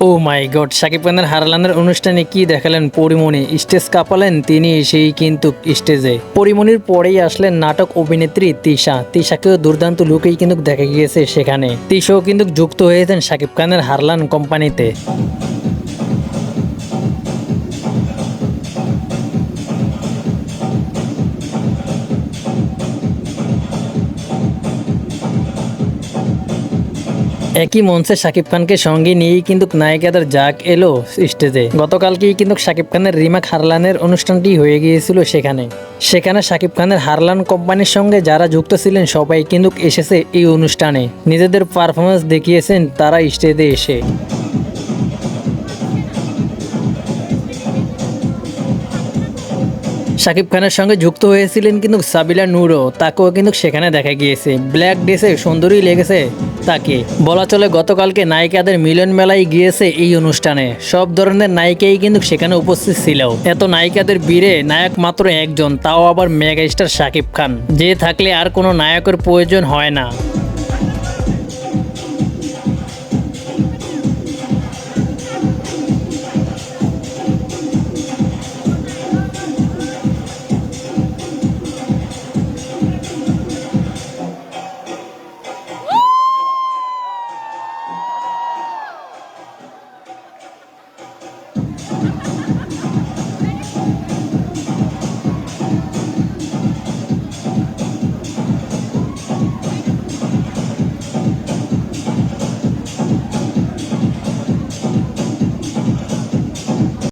ও মাই god, Shakib খানের হারলানের অনুষ্ঠানে কি দেখালেন পরিমণি, স্টেজ কাঁপালেন তিনি সেই কিন্তু স্টেজে। পরিমণির পরেই আসলেন নাটক অভিনেত্রী তিশা। তিশাকেও দুর্দান্ত লুকেই কিন্তু দেখা গিয়েছে সেখানে। তিশাও কিন্তু যুক্ত হয়েছেন শাকিব খানের হারলান কোম্পানিতে। একই মঞ্চে শাকিব খানকে সঙ্গে নিয়েই কিন্তু নায়িকাদের জাক এলো স্টেজে। গতকালকেই কিন্তু শাকিব খানের রিমাক হারলানের অনুষ্ঠানটি হয়ে গিয়েছিল সেখানে। সেখানে শাকিব খানের হারলান কোম্পানির সঙ্গে যারা যুক্ত ছিলেন সবাই কিন্তু এসেছে এই অনুষ্ঠানে। নিজেদের পারফরমেন্স দেখিয়েছেন তারা স্টেজে এসে। শাকিব খানের সঙ্গে যুক্ত হয়েছিলেন কিন্তু সাবিলা নূরও, তাকেও কিন্তু সেখানে দেখা গিয়েছে। ব্ল্যাক ড্রেসে সুন্দরী লেগেছে তাকে। বলা চলে গতকালকে নায়িকাদের মিলন মেলায় গিয়েছে এই অনুষ্ঠানে। সব ধরনের নায়িকাই কিন্তু সেখানে উপস্থিত ছিল। এত নায়িকাদের ভিড়ে নায়ক মাত্র একজন, তাও আবার মেগা স্টার শাকিব খান, যে থাকলে আর কোনো নায়কের প্রয়োজন হয় না।